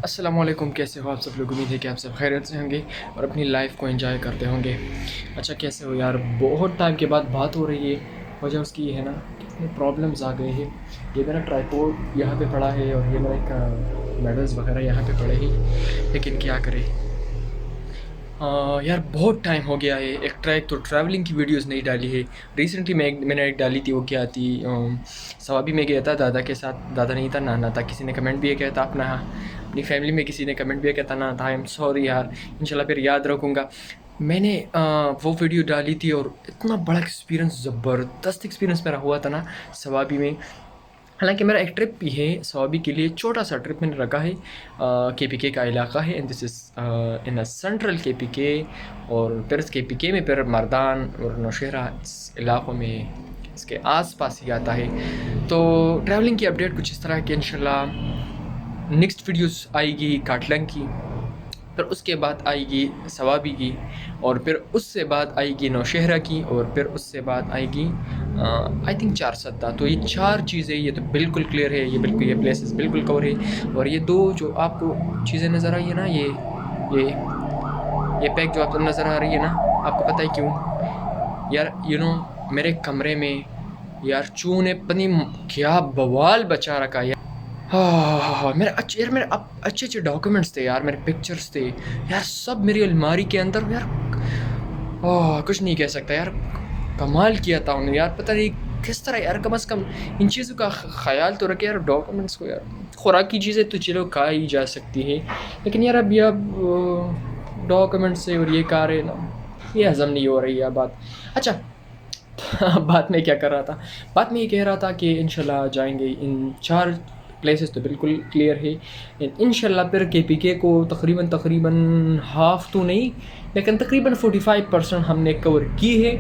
अस्सलाम वालेकुम, कैसे हो आप सब लोग। उम्मीद है कि आप सब खैरियत से होंगे और अपनी लाइफ को एंजॉय करते होंगे। अच्छा, कैसे हो यार? बहुत टाइम के बाद बात हो रही है। वजह उसकी ये है ना, कितने प्रॉब्लम्स आ गए हैं। ये मेरा ट्राइपॉड यहाँ पे पड़ा है और ये मेरा एक मेडल्स वगैरह यहाँ पे पड़े हैं, लेकिन क्या करें। यार बहुत टाइम हो गया है। एक ट्रैक तो ट्रैवलिंग की वीडियोस नहीं डाली है। रिसेंटली मैंने एक डाली थी, वो क्या थी, सवाबी में गया था दादा के साथ। दादा नहीं था, नाना था। किसी ने कमेंट भी किया था अपनी फैमिली में किसी ने कमेंट भी किया था, नाना था। आई एम सॉरी यार, इंशाल्लाह फिर याद रखूँगा। मैंने वो वीडियो डाली थी और इतना बड़ा एक्सपीरियंस, ज़बरदस्त एक्सपीरियंस मेरा हुआ था ना सवाबी में। हालांकि मेरा एक ट्रिप भी है सवाबी के लिए, छोटा सा ट्रिप मैंने रखा है। KPK का इलाका है and this is in central KPK। और फिर इस KPK में फिर मर्दान और नौशहरा इस इलाक़ों में इसके आसपास ही आता है। तो ट्रैवलिंग की अपडेट कुछ इस तरह की इंशाल्लाह नेक्स्ट वीडियोस आएगी काटलंग की, फिर उसके बाद आएगी सवाबी की, और फिर उससे बाद आएगी नौशहरा की, और फिर उससे बाद आएगी आई थिंक चार सद्दा। तो ये चार चीज़ें, ये तो बिल्कुल क्लियर है, ये प्लेसेस बिल्कुल कवर है। और ये दो जो आपको चीज़ें नज़र आई है ना, ये ये पैक जो आपको नज़र आ रही है ना, आपको पता है क्यों यार? मेरे कमरे में यार चूहों ने पता नहीं क्या बवाल बचा रखा है। हाँ, मेरे अच्छे अच्छे डॉक्यूमेंट्स थे यार, मेरे पिक्चर्स थे यार, सब मेरी अलमारी के अंदर यार। कुछ नहीं कह सकता यार, कमाल किया था उन्होंने यार। पता नहीं किस तरह यार, कम से कम इन चीज़ों का ख्याल तो रखे यार, डॉक्यूमेंट्स को यार। खुराकी चीज़ें तो चलो खाई जा सकती है, लेकिन यार अब डॉक्यूमेंट्स से और ये कार है ना, ये हज़म नहीं हो रही है बात। अच्छा, बात में क्या कर रहा था? बात में ये कह रहा था कि इंशाल्लाह जाएंगे इन चार प्लेसेस, तो बिल्कुल क्लियर है। इंशाल्लाह फिर KPK को तकरीबन हाफ़ तो नहीं, लेकिन तकरीबन 45% हमने कवर की है।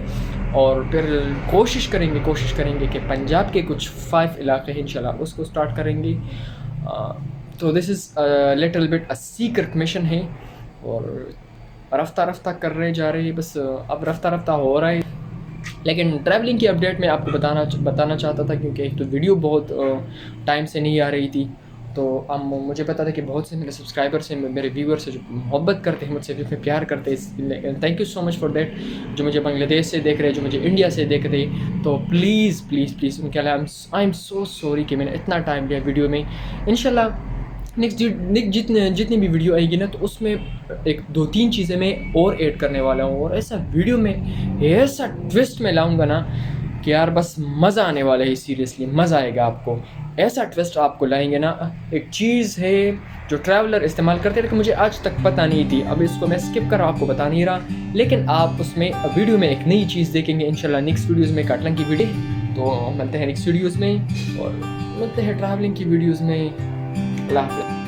और फिर कोशिश करेंगे कि पंजाब के कुछ 5 इलाके हैं इंशाल्लाह उसको स्टार्ट करेंगे। तो this is little bit a secret mission है, और रफ्ता रफ्ता कर रहे जा रहे हैं, बस अब रफ्ता रफ्ता हो रहा है। लेकिन ट्रैवलिंग की अपडेट मैं आपको बताना चाहता था, क्योंकि एक तो वीडियो बहुत टाइम से नहीं आ रही थी। तो अब मुझे पता था कि बहुत से मेरे सब्सक्राइबर्स हैं, मेरे व्यूअर्स हैं, जो मोहब्बत करते हैं मुझसे, जो प्यार करते हैं। Thank you so much for that. जो मुझे बांग्लादेश से देख रहे हैं, जो मुझे इंडिया से देख रहे हैं, तो प्लीज़ प्लीज़ प्लीज़ उनके लिए आई एम सो सॉरी कि मैंने इतना टाइम लिया वीडियो में। इंशाल्लाह नेक्स्ट जितनी भी वीडियो आएगी ना, तो उसमें एक दो तीन चीज़ें मैं और ऐड करने वाला हूँ, और ऐसा वीडियो में ऐसा ट्विस्ट में लाऊंगा ना कि यार बस मज़ा आने वाला है। सीरियसली मज़ा आएगा आपको। ऐसा ट्विस्ट आपको लाएंगे ना। एक चीज़ है जो ट्रैवलर इस्तेमाल करते हैं, लेकिन मुझे आज तक पता नहीं थी। अब इसको मैं स्किप कर आपको बता नहीं रहा, लेकिन आप उसमें वीडियो में एक नई चीज़ देखेंगे इंशाल्लाह नेक्स्ट वीडियोज़ में, काटलंग की वीडियो। तो मिलते हैं नेक्स्ट वीडियोज़ में, और मिलते हैं ट्रैवलिंग की वीडियोज़ में। अल्लाह हाफ़िज़।